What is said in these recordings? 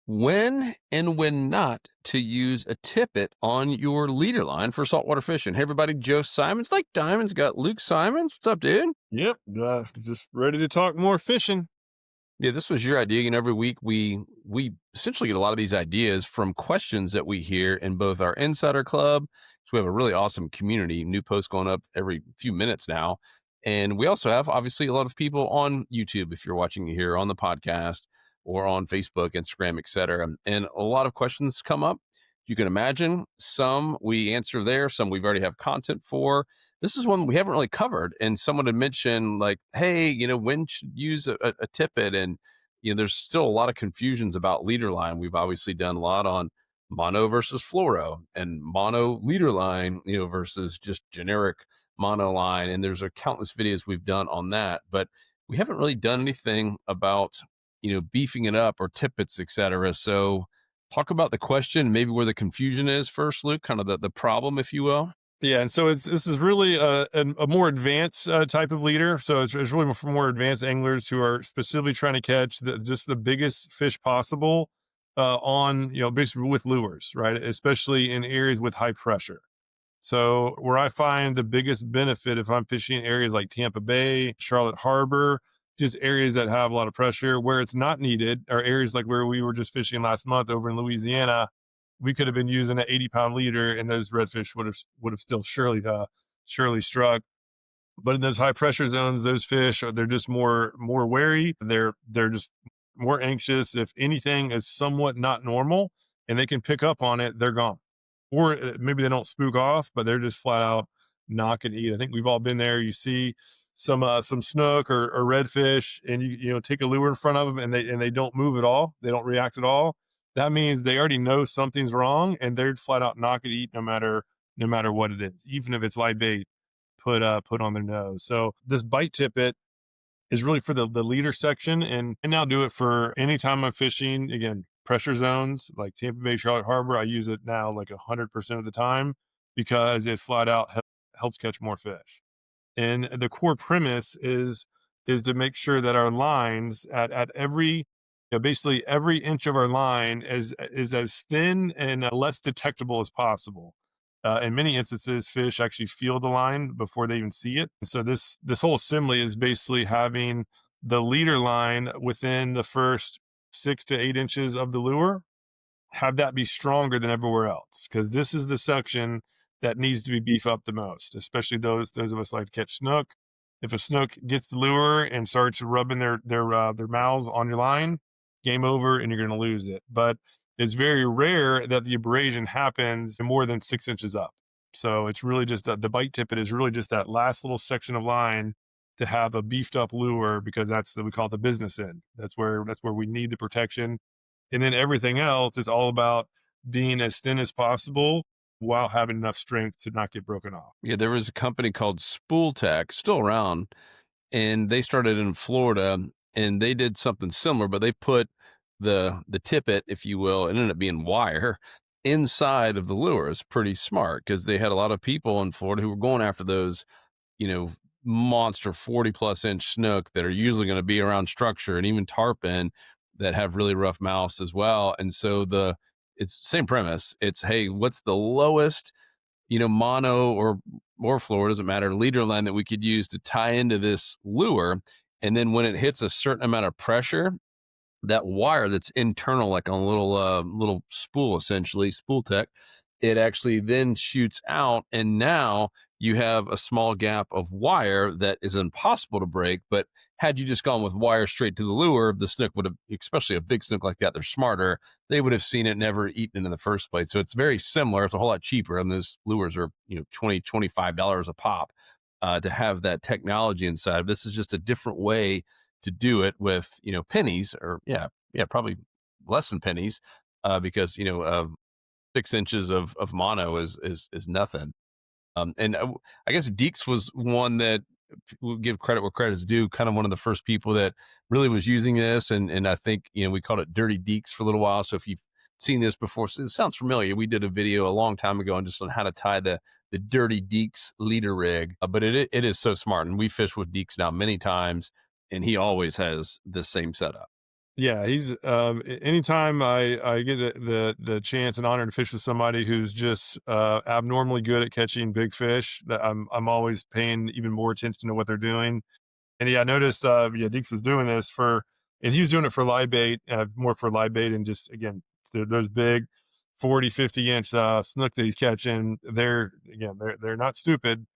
When and when not to use a tippet on your leader line for saltwater fishing. Hey, everybody, Joe Simons, like Diamonds, got Luke Simonds. What's up, dude? Yep, just ready to talk more fishing. Yeah, this was your idea. Every week we essentially get a lot of these ideas from questions that we hear in both our Insider Club. So we have a really awesome community, new posts going up every few minutes now. And we also have obviously a lot of people on YouTube if you're watching here on the podcast or on Facebook, Instagram, etc. And a lot of questions come up. You can imagine some we answer there, some we've already have content for. This is one we haven't really covered. And someone had mentioned, like, hey, when should use a tippet? And, there's still a lot of confusions about leader line. We've obviously done a lot on mono versus fluoro and mono leader line, versus just generic mono line. And there's a countless videos we've done on that. But we haven't really done anything about, beefing it up or tippets, et cetera. So talk about the question, maybe where the confusion is first, Luke, kind of the problem, if you will. Yeah, and so this is really a more advanced type of leader. So it's really for more advanced anglers who are specifically trying to catch just the biggest fish possible on basically with lures, right? Especially in areas with high pressure. So where I find the biggest benefit if I'm fishing in areas like Tampa Bay, Charlotte Harbor, just areas that have a lot of pressure, where it's not needed, or areas like where we were just fishing last month over in Louisiana, we could have been using an 80-pound leader, and those redfish would have still surely struck. But in those high pressure zones, those fish they're just more wary. They're just more anxious. If anything is somewhat not normal, and they can pick up on it, they're gone. Or maybe they don't spook off, but they're just flat out knock and eat. I think we've all been there. You see some snook or redfish, and you take a lure in front of them, and they don't move at all. They don't react at all. That means they already know something's wrong, and they're flat out knock and eat no matter what it is, even if it's live bait put on their nose. So this bite tippet is really for the leader section, and I now do it for anytime I'm fishing. Again, pressure zones like Tampa Bay, Charlotte Harbor, I use it now like 100% of the time because it flat out helps catch more fish. And the core premise is to make sure that our lines at every basically every inch of our line is as thin and less detectable as possible. In many instances, fish actually feel the line before they even see it. So this whole assembly is basically having the leader line within the first 6 to 8 inches of the lure, have that be stronger than everywhere else, because this is the section that needs to be beefed up the most, especially those of us like to catch snook. If a snook gets the lure and starts rubbing their mouths on your line, game over, and you're going to lose it. But it's very rare that the abrasion happens more than 6 inches up. So it's really just that the bite tippet is really just that last little section of line to have a beefed up lure, because we call it the business end. That's where we need the protection, and then everything else is all about being as thin as possible while having enough strength to not get broken off. Yeah, there was a company called Spool Tech, still around, and they started in Florida, and they did something similar, but they put the tippet, if you will, it ended up being wire inside of the lure. It's pretty smart because they had a lot of people in Florida who were going after those, you know, monster 40 plus inch snook that are usually going to be around structure, and even tarpon that have really rough mouths as well. And so it's same premise. It's, hey, what's the lowest, mono or floor, doesn't matter, leader line that we could use to tie into this lure. And then when it hits a certain amount of pressure, that wire that's internal, like on a little spool, essentially spool tech, it actually then shoots out, and now you have a small gap of wire that is impossible to break. But had you just gone with wire straight to the lure, the snook would have, especially a big snook like that, they're smarter, they would have seen it, never eaten it in the first place. So it's very similar. It's a whole lot cheaper, and those lures are $20-$25 a pop, to have that technology inside. This is just a different way to do it with pennies, or probably less than pennies, because 6 inches of mono is nothing. And I guess Deeks was one that we'll give credit where credit is due, kind of one of the first people that really was using this. And I think, we called it Dirty Deeks for a little while. So if you've seen this before, so it sounds familiar. We did a video a long time ago on just on how to tie the Dirty Deeks leader rig. But it is so smart. And we fish with Deeks now many times, and he always has the same setup. Yeah, he's anytime I get the chance and honor to fish with somebody who's just abnormally good at catching big fish, that I'm always paying even more attention to what they're doing. And yeah, I noticed yeah, Deeks was doing this for, and he was doing it for live bait, more for live bait, and just again those big 40, 50 inch snook that he's catching. They're again they're not stupid.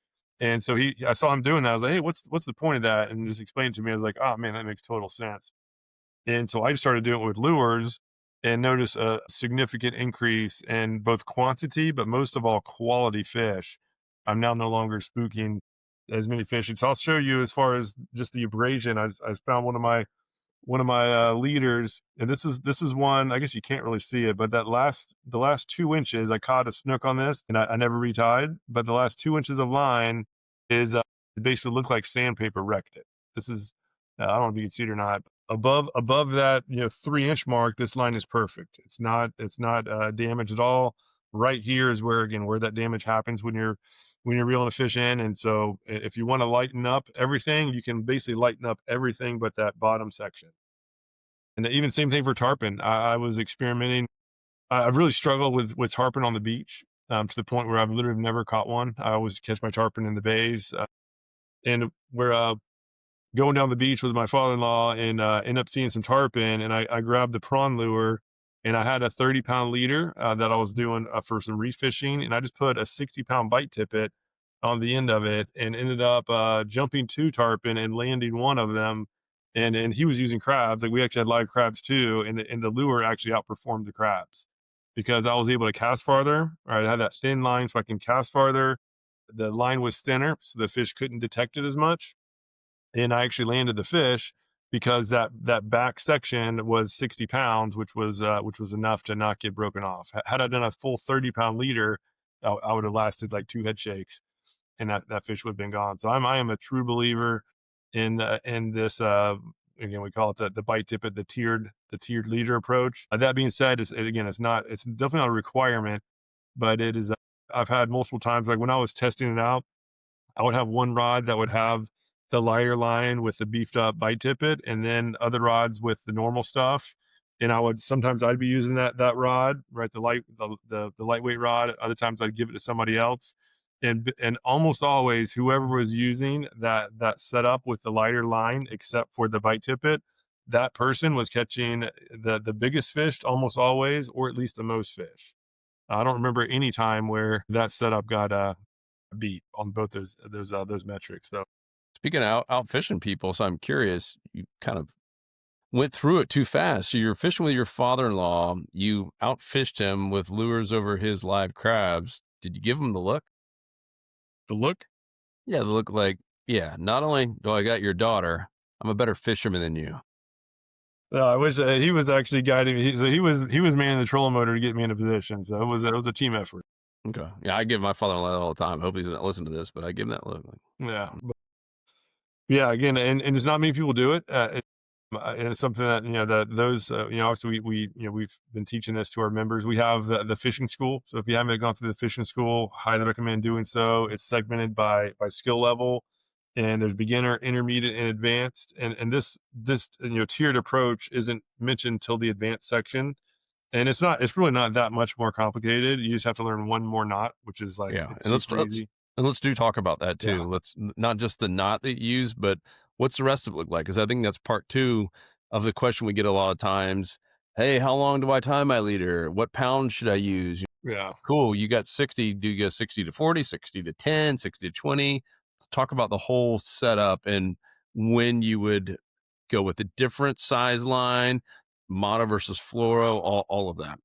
And so I saw him doing that. I was like, hey, what's the point of that? And just explained to me. I was like, oh man, that makes total sense. And so I started doing it with lures and noticed a significant increase in both quantity, but most of all, quality fish. I'm now no longer spooking as many fish. And so I'll show you as far as just the abrasion. I found one of my leaders, and this is one. I guess you can't really see it, but the last 2 inches, I caught a snook on this, and I never retied. But the last 2 inches of line is it basically looked like sandpaper wrecked it. This is I don't know if you can see it or not. Above that 3 inch mark, this line is perfect. It's not damaged at all. Right here is where again where that damage happens when you're reeling a fish in. And so if you want to lighten up everything, you can basically lighten up everything but that bottom section. And even same thing for tarpon. I was experimenting. I've really struggled with tarpon on the beach, to the point where I've literally never caught one. I always catch my tarpon in the bays, and where going down the beach with my father-in-law and end up seeing some tarpon, and I grabbed the prawn lure, and I had a 30-pound leader that I was doing for some reef fishing, and I just put a 60-pound bite tippet on the end of it and ended up jumping two tarpon and landing one of them. And he was using crabs. Like we actually had live crabs too, and the lure actually outperformed the crabs because I was able to cast farther. Right, I had that thin line so I can cast farther. The line was thinner, so the fish couldn't detect it as much, and I actually landed the fish because that back section was 60 pounds, which was enough to not get broken off. Had I done a full 30-pound leader, I would have lasted like two head shakes, and that fish would have been gone. So I am a true believer in this. Again, we call it the bite tippet, the tiered leader approach. That being said, it's definitely not a requirement, but it is. I've had multiple times, like when I was testing it out, I would have one rod that would have the lighter line with the beefed up bite tippet, and then other rods with the normal stuff. And sometimes I'd be using that rod, right, the lightweight rod. Other times I'd give it to somebody else, and almost always whoever was using that setup with the lighter line, except for the bite tippet, that person was catching the biggest fish almost always, or at least the most fish. I don't remember any time where that setup got beat on both those metrics. So Speaking of out fishing people, so I'm curious, you kind of went through it too fast. So you're fishing with your father-in-law, you outfished him with lures over his live crabs. Did you give him the look? the look, Yeah, the look like, yeah, not only do I got your daughter, I'm a better fisherman than you. I wish he was actually guiding me. So he was manning the trolling motor to get me in a position. So it was a team effort. Okay. Yeah, I give my father-in-law that all the time. I hope he's not listening to this, but I give him that look. Like, Yeah, yeah. Again, and it's not many people do it. And it's something that that those obviously we've been teaching this to our members. We have the fishing school. So if you haven't gone through the fishing school, highly recommend doing so. It's segmented by skill level, and there's beginner, intermediate, and advanced. And this tiered approach isn't mentioned till the advanced section. And it's really not that much more complicated. You just have to learn one more knot, which is like yeah, it's and super easy. let's do talk about that Yeah, too. Not just the knot that you use, but what's the rest of it look like? Because I think that's part two of the question we get a lot of times. Hey, how long do I tie my leader? What pound should I use? yeah. Cool, you got 60. Do you go 60 to 40, 60 to 10, 60 to 20? Let's talk about the whole setup and when you would go with a different size line, mono versus fluoro, all of that.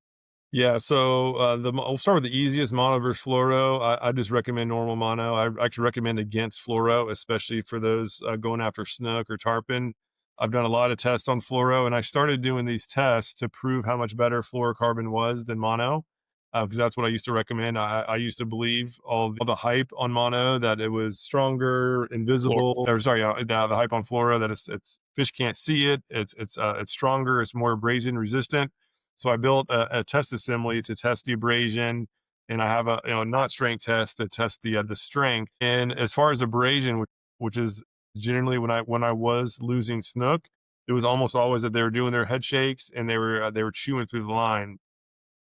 Yeah, so I'll start with the easiest, mono versus fluoro. I just recommend normal mono. I actually recommend against fluoro, especially for those going after snook or tarpon. I've done a lot of tests on fluoro, and I started doing these tests to prove how much better fluorocarbon was than mono, because that's what I used to recommend. I used to believe all the hype on mono that it was stronger, Fluor invisible. Or sorry, the hype on fluoro that it's fish can't see it. It's stronger. It's more abrasion resistant. So I built a test assembly to test the abrasion, and I have a knot strength test to test the strength. And as far as abrasion, which is generally when I was losing snook, it was almost always that they were doing their head shakes and they were chewing through the line.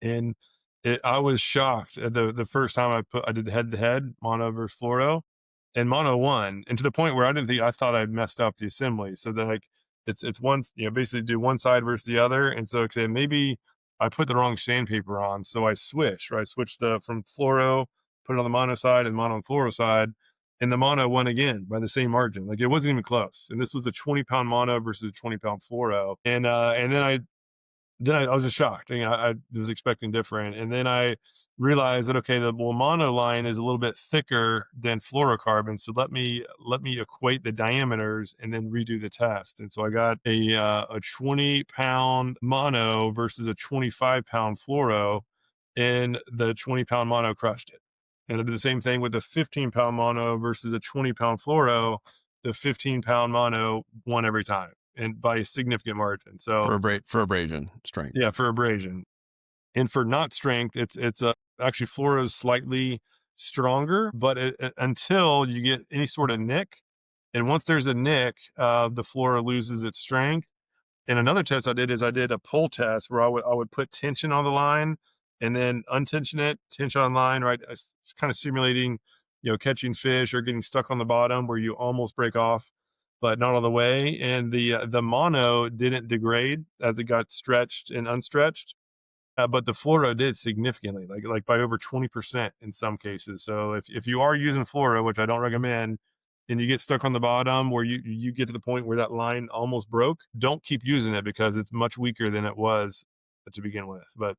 And I was shocked at the first time I did head to head mono versus fluoro, and mono won, and to the point where I thought I'd messed up the assembly. So then like it's one, basically do one side versus the other, and so okay, maybe I put the wrong sandpaper on, so I switched. Right, I switched from fluoro, put it on the mono side, and mono on fluoro side, and the mono won again by the same margin. Like it wasn't even close. And this was a 20-pound mono versus a 20-pound fluoro, and then I was just shocked. I was expecting different, and then I realized that okay, the mono line is a little bit thicker than fluorocarbon, so let me equate the diameters and then redo the test. And so I got a 20-pound mono versus a 25-pound fluoro, and the 20-pound mono crushed it. And I did the same thing with the 15-pound mono versus a 20-pound fluoro. The 15-pound mono won every time, and by a significant margin. So for abrasion strength. yeah, for abrasion. And for knot strength, it's actually fluoro is slightly stronger, but until you get any sort of nick, and once there's a nick, the fluoro loses its strength. And another test I did is I did a pull test where I would put tension on the line and then untension it, tension on line, right? It's kind of simulating, catching fish or getting stuck on the bottom where you almost break off, but not all the way. And the mono didn't degrade as it got stretched and unstretched, but the fluoro did significantly, like by over 20% in some cases. So if you are using fluoro, which I don't recommend, and you get stuck on the bottom where you get to the point where that line almost broke, don't keep using it because it's much weaker than it was to begin with. But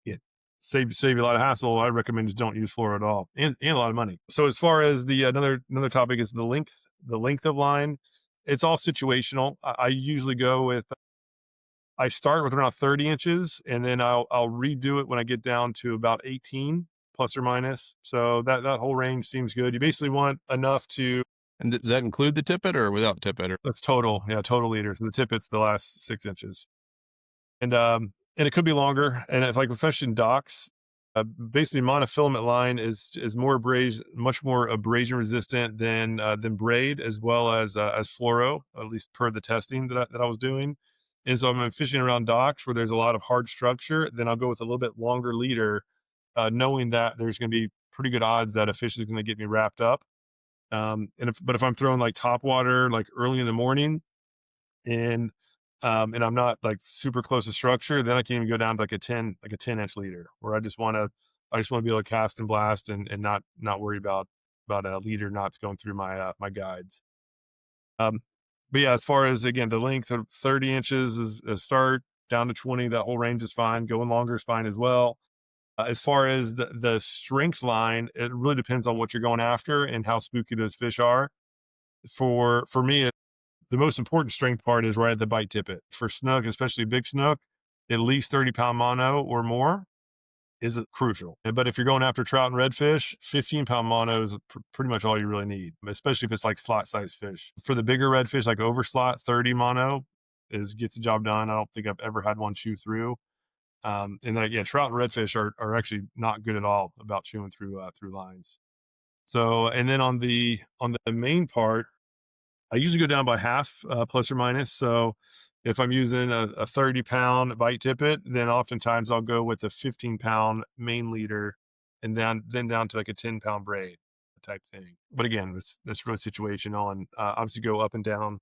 it save you a lot of hassle. I recommend just don't use fluoro at all, and a lot of money. So as far as the another topic is the length of line. It's all situational. I usually go with I start with around 30 inches, and then I'll redo it when I get down to about 18 plus or minus. So that whole range seems good. You basically want enough to And does that include the tippet or without tippet? Or that's total, yeah, total leaders. And the tippet's the last 6 inches. And it could be longer. And if like especially in docks, basically monofilament line is more much more abrasion resistant than braid as well as fluoro, at least per the testing that I was doing. And so I'm fishing around docks where there's a lot of hard structure, then I'll go with a little bit longer leader, knowing that there's going to be pretty good odds that a fish is going to get me wrapped up. But if I'm throwing like top water, like early in the morning, and and I'm not like super close to structure, then I can even go down to like a 10-inch leader where I just want to be able to cast and blast and not worry about a leader knots going through my guides. Um, but yeah, as far as again the length of 30 inches is a start, down to 20, that whole range is fine. Going longer is fine as well. As far as the strength line, it really depends on what you're going after and how spooky those fish are. For me, the most important strength part is right at the bite tippet. For snook, especially big snook, at least 30-pound mono or more is crucial. But if you're going after trout and redfish, 15-pound mono is pretty much all you really need, especially if it's like slot size fish. For the bigger redfish, like over slot, 30 mono gets the job done. I don't think I've ever had one chew through. And like, yeah, trout and redfish are actually not good at all about chewing through lines. So, and then on the main part, I usually go down by half, plus or minus. So if I'm using a 30-pound bite tippet, then oftentimes I'll go with a 15-pound main leader and then down to like a 10-pound braid type thing. But again, that's really situational and obviously go up and down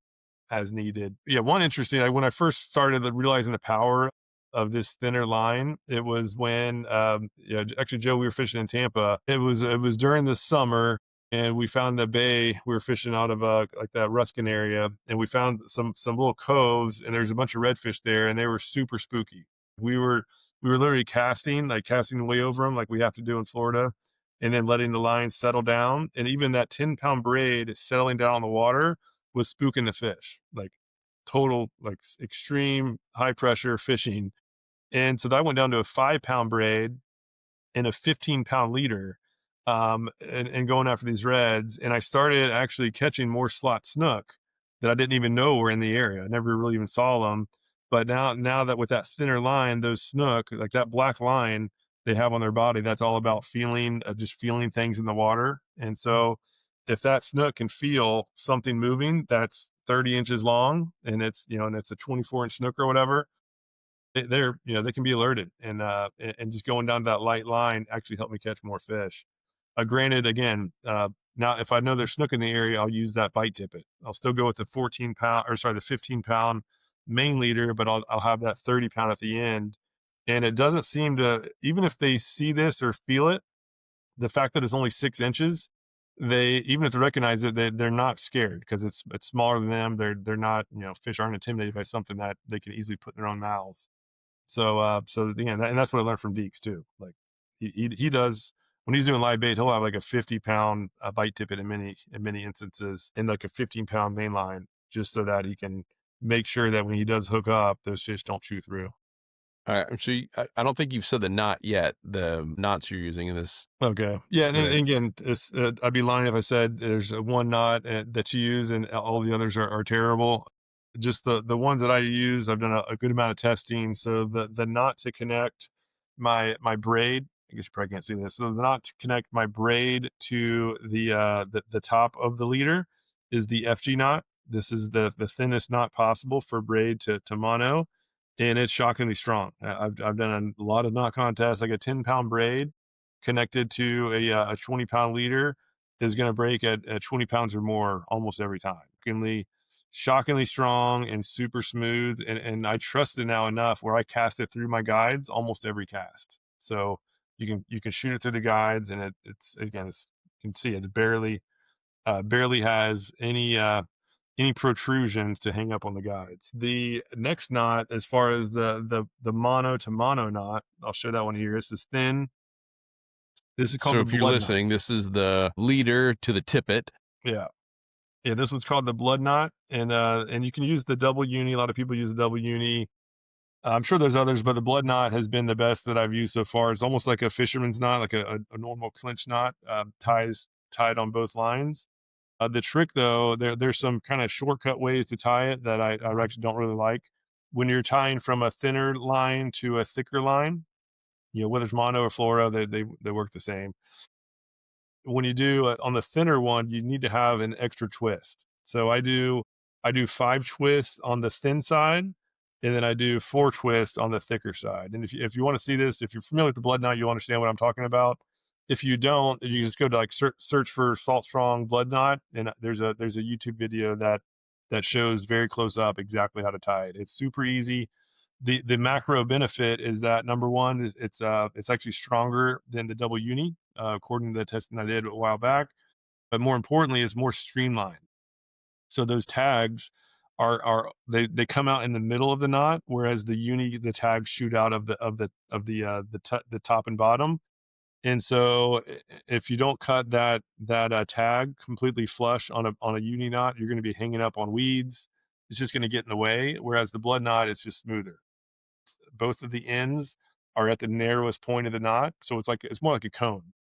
as needed. Yeah, one interesting, like when I first started realizing the power of this thinner line, it was when, actually, Joe, we were fishing in Tampa. It was during the summer, and we found the bay. We were fishing out of like that Ruskin area, and we found some little coves, and there's a bunch of redfish there, and they were super spooky. We were literally casting way over them, like we have to do in Florida, and then letting the line settle down. And even that 10-pound braid settling down on the water was spooking the fish, like total, like extreme high pressure fishing. And so that went down to a 5-pound braid and a 15-pound leader, and going after these reds. And I started actually catching more slot snook that I didn't even know were in the area. I never really even saw them. But now that with that thinner line, those snook, like that black line they have on their body, that's all about feeling, just feeling things in the water. And so if that snook can feel something moving that's 30 inches long, and it's, and it's a 24-inch snook or whatever, they're, they can be alerted, and just going down that light line actually helped me catch more fish. Granted, again, now if I know there's snook in the area, I'll use that bite tippet. I'll still go with the 14 pound, or sorry, the 15 pound main leader, but I'll have that 30 pound at the end. And it doesn't seem to, even if they see this or feel it, the fact that it's only 6 inches, even if they recognize it, they're not scared because it's smaller than them. They're not, fish aren't intimidated by something that they can easily put in their own mouths. So again, and that's what I learned from Deeks too. Like he does when he's doing live bait, he'll have like a 50 pound bite tippet in many instances, and like a 15 pound main line, just so that he can make sure that when he does hook up, those fish don't chew through. All right. So I don't think you've said the knot yet. The knots you're using in this. Okay. Yeah, and Right. again, I'd be lying if I said there's one knot that you use and all the others are terrible. Just the ones that I use, I've done a good amount of testing. So the knot to connect my braid, I guess you probably can't see this. So the knot to connect my braid to the top of the leader is the FG knot. This is the thinnest knot possible for braid to mono, and it's shockingly strong. I've done a lot of knot contests, like a 10 pound braid connected to a 20 pound leader is going to break at 20 pounds or more almost every time. Shockingly strong and super smooth. And I trust it now enough where I cast it through my guides almost every cast. So you can shoot it through the guides, and it's again, you can see it's barely has any protrusions to hang up on the guides. The next knot, as far as the mono to mono knot, I'll show that one here. This is thin. This is called So the if you're blood knot. listening, this is the leader to the tippet. Yeah. Yeah, this one's called the blood knot, and you can use the double uni. A lot of people use the double uni. I'm sure there's others, but the blood knot has been the best that I've used so far. It's almost like a fisherman's knot, like a normal clinch knot, tied on both lines. The trick though, there's some kind of shortcut ways to tie it that I actually don't really like. When you're tying from a thinner line to a thicker line, whether it's mono or fluoro, they work the same. When you do on the thinner one, you need to have an extra twist. So I do 5 twists on the thin side, and then I do 4 twists on the thicker side. And if you want to see this, if you're familiar with the blood knot, you'll understand what I'm talking about. If you don't, you just go to like search for Salt Strong blood knot, and there's a YouTube video that shows very close up exactly how to tie it. It's super easy. The macro benefit is that number one is it's actually stronger than the double uni, according to the testing I did a while back. But more importantly, it's more streamlined. So those tags they come out in the middle of the knot, whereas the tags shoot out of the top and bottom. And so if you don't cut that tag completely flush on a uni knot, you're going to be hanging up on weeds. It's just going to get in the way. Whereas the blood knot is just smoother. Both of the ends are at the narrowest point of the knot, so it's more like a cone.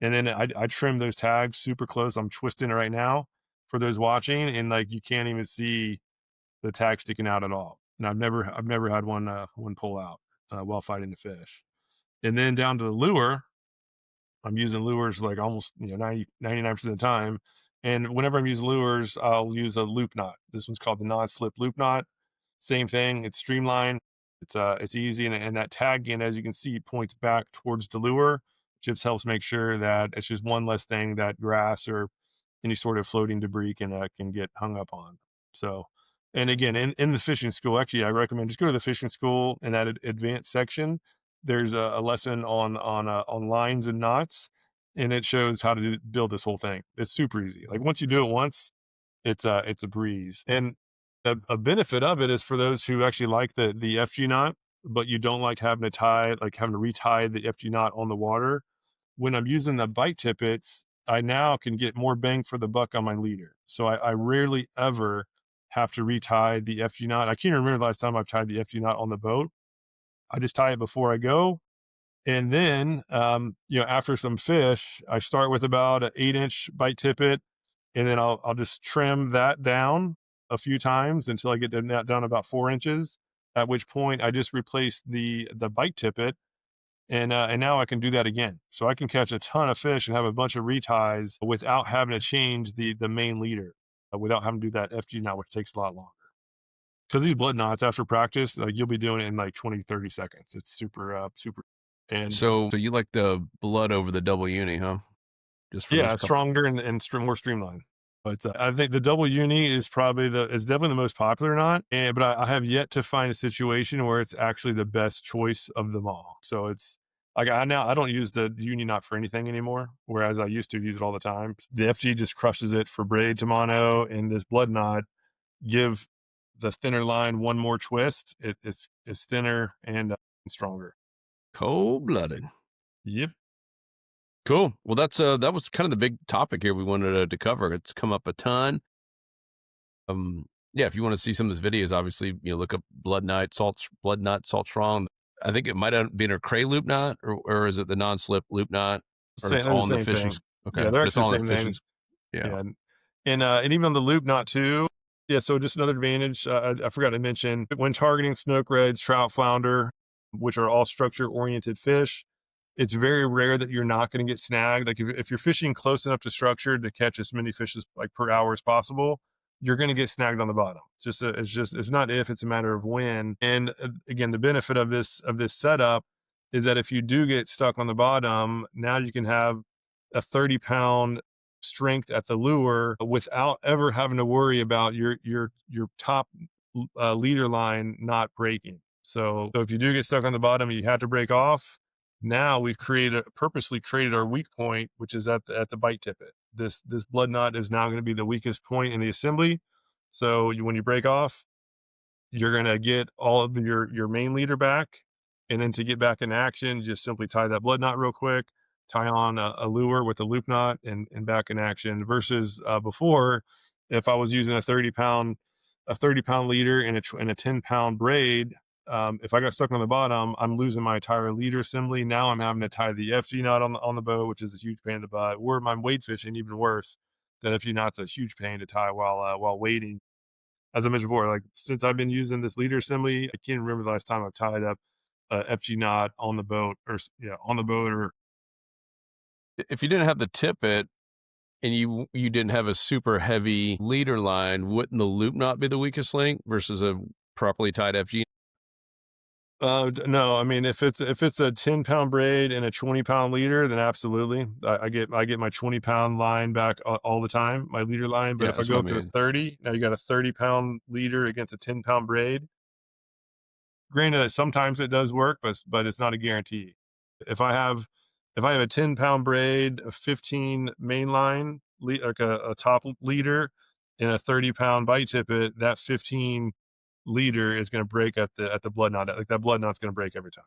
And then I trim those tags super close. I'm twisting it right now for those watching, and like you can't even see the tag sticking out at all. And I've never had one pull out while fighting the fish. And then down to the lure, I'm using lures like almost 99% of the time. And whenever I'm using lures, I'll use a loop knot. This one's called the non-slip loop knot. Same thing. It's streamlined. It's easy, and that tag again, as you can see, points back towards the lure. Just helps make sure that it's just one less thing that grass or any sort of floating debris can get hung up on. So, and again, in the fishing school, actually, I recommend just go to the fishing school in that advanced section. There's a lesson on lines and knots, and it shows how to build this whole thing. It's super easy. Like once you do it once, it's a breeze. And a benefit of it is for those who actually like the FG knot, but you don't like having to retie the FG knot on the water. When I'm using the bite tippets, I now can get more bang for the buck on my leader. So I rarely ever have to retie the FG knot. I can't remember the last time I've tied the FG knot on the boat. I just tie it before I go. And then, after some fish, I start with about an 8-inch bite tippet, and then I'll just trim that down a few times until I get that down about 4 inches. At which point, I just replace the bite tippet And now I can do that again. So I can catch a ton of fish and have a bunch of reties without having to change the main leader, without having to do that FG knot, which takes a lot longer. Because these blood knots after practice, like you'll be doing it in like 20, 30 seconds. It's super. And So you like the blood over the double uni, huh? Just for those yeah, couple. stronger and more streamlined. But I think the double uni is probably is definitely the most popular knot. And but I have yet to find a situation where it's actually the best choice of them all. So it's like I don't use the uni knot for anything anymore, whereas I used to use it all the time. The FG just crushes it for braid to mono, and this blood knot give the thinner line one more twist. It's thinner and stronger. Cold-blooded. Yep. Cool. Well, that was kind of the big topic here we wanted to cover. It's come up a ton. Yeah, if you want to see some of those videos, obviously, look up blood knot, salt strong. I think it might have been a cray loop knot, or is it the non-slip loop knot, or Same, it's they're the all in the same fishing. thing. Okay, Yeah, they're but it's actually all the in the same fishing. name. Yeah. Yeah, and even on the loop knot too. Yeah, so just another advantage I forgot to mention when targeting snook, reds, trout, flounder, which are all structure-oriented fish. It's very rare that you're not going to get snagged. Like if you're fishing close enough to structure to catch as many fish as like per hour as possible, you're going to get snagged on the bottom. It's not if, it's a matter of when. And again, the benefit of this setup is that if you do get stuck on the bottom, now you can have a 30-pound strength at the lure without ever having to worry about your top leader line not breaking. So if you do get stuck on the bottom, you have to break off. Now we've purposely created our weak point, which is at the bite tippet. This blood knot is now going to be the weakest point in the assembly. So when you break off, you're going to get all of your main leader back. And then to get back in action, just simply tie that blood knot real quick, tie on a lure with a loop knot, and back in action. Versus before, if I was using a 30-pound leader and a 10-pound braid, if I got stuck on the bottom, I'm losing my entire leader assembly. Now I'm having to tie the FG knot on the boat, which is a huge pain in the butt. Or my wade fishing, even worse. That FG knot's a huge pain to tie while wading. As I mentioned before, like since I've been using this leader assembly, I can't remember the last time I've tied up a FG knot on the boat on the boat or If you didn't have the tippet and you didn't have a super heavy leader line, wouldn't the loop knot be the weakest link versus a properly tied FG? no, I mean if it's a 10-pound braid and a 20-pound leader, then absolutely. I get my 20-pound line back all the time, my leader line. But Yeah, if I that's what go I up to a mean. 30, now you got a 30-pound leader against a 10-pound braid. Granted, sometimes it does work, but it's not a guarantee. If I have if I have a 10-pound braid, a 15 mainline, like a top leader, and a 30-pound bite tippet, that 15 leader is going to break at the blood knot. Like that blood knot's going to break every time.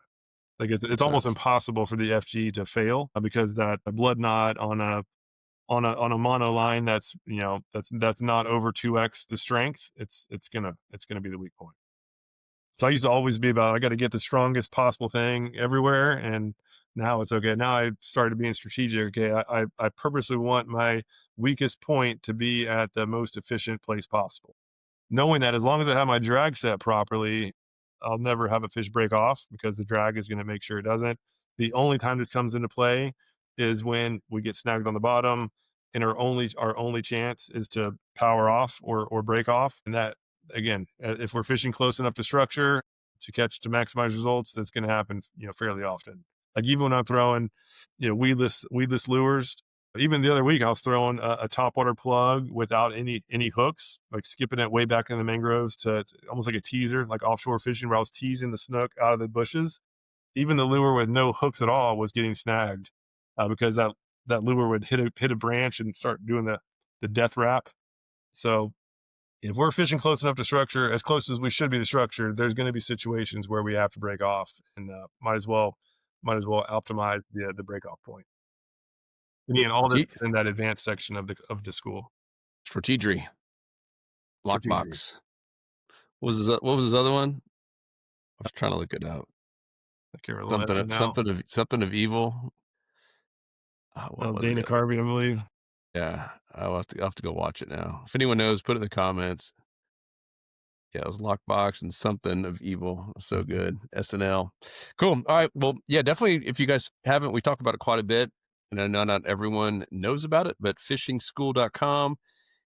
Like it's Makes almost sense. impossible for the FG to fail because that blood knot on a mono line that's not over 2x the strength. It's gonna be the weak point. So I used to always be about I got to get the strongest possible thing everywhere, and now it's okay. Now I started being strategic. Okay, I purposely want my weakest point to be at the most efficient place possible, knowing that as long as I have my drag set properly, I'll never have a fish break off because the drag is going to make sure it doesn't. The only time this comes into play is when we get snagged on the bottom, and our only chance is to power off or break off. And that again, if we're fishing close enough to structure to maximize results, that's going to happen fairly often. Like even when I'm throwing weedless lures, even the other week, I was throwing a topwater plug without any hooks, like skipping it way back in the mangroves to almost like a teaser, like offshore fishing, where I was teasing the snook out of the bushes. Even the lure with no hooks at all was getting snagged because that lure would hit a branch and start doing the death wrap. So if we're fishing close enough to structure, as close as we should be to structure, there's going to be situations where we have to break off, and might as well optimize the break off point. And again, all this Strate- is in that advanced section of the school. Strategery, Strategy. lockbox. What was his other one? I was trying to look it up. I can't remember the lesson now. Something of evil. What was Dana the other? Carvey, I believe. Yeah, I'll have to go watch it now. If anyone knows, put it in the comments. Yeah, it was Lockbox and something of evil. So good. SNL. Cool. All right. Well, yeah, definitely. If you guys haven't, we talk about it quite a bit. And I know not everyone knows about it, but fishingschool.com.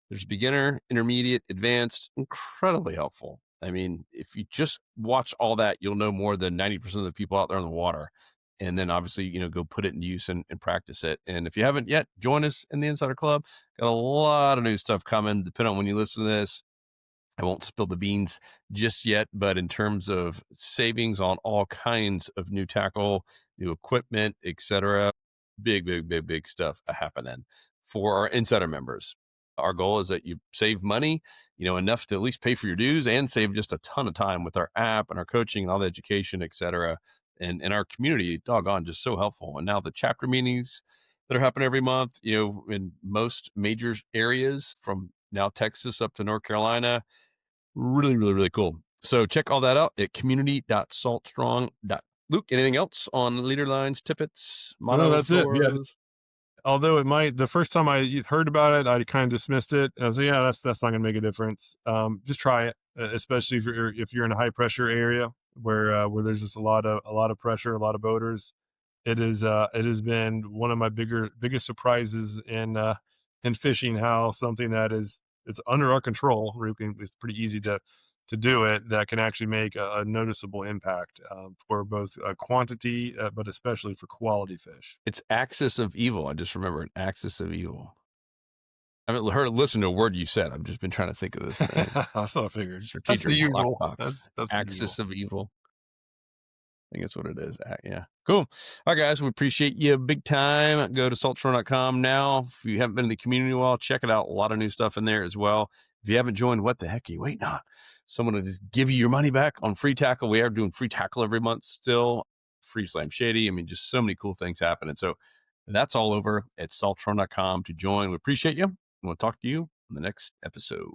There's beginner, intermediate, advanced, incredibly helpful. I mean, if you just watch all that, you'll know more than 90% of the people out there in the water. And then obviously, go put it in use and practice it. And if you haven't yet, join us in the Insider Club. Got a lot of new stuff coming, depending on when you listen to this. I won't spill the beans just yet, but in terms of savings on all kinds of new tackle, new equipment, etc., big, big, big, big stuff happening for our insider members. Our goal is that you save money, enough to at least pay for your dues and save just a ton of time with our app and our coaching and all the education, etc. And our community, doggone, just so helpful. And now the chapter meetings that are happening every month, in most major areas from now Texas up to North Carolina. Really, really, really cool. So check all that out at community.saltstrong. Luke, anything else on leader lines, tippets, No, mono that's it. Yeah. fluoros? Although it might, the first time I heard about it, I kind of dismissed it. I was like, yeah, that's not going to make a difference. Just try it, especially if you're in a high pressure area where there's just a lot of pressure, a lot of boaters. It has been one of my biggest surprises in fishing, how something that is it's under our control. It's pretty easy to do it, that can actually make a noticeable impact for both quantity, but especially for quality fish. It's axis of evil. I just remember an axis of evil. I haven't listened to a word you said. I've just been trying to think of this thing. That's what I figured. That's Strategic the usual. lockbox. That's the Axis usual. of evil. I think that's what it is. Yeah. Cool. All right, guys. We appreciate you big time. Go to saltshore.com now. If you haven't been in the community in a while, check it out. A lot of new stuff in there as well. If you haven't joined, what the heck are you waiting on? Someone will just give you your money back on free tackle. We are doing free tackle every month still. Free slam shady. I mean, just so many cool things happening. So that's all over at saltshore.com to join. We appreciate you. We'll talk to you in the next episode.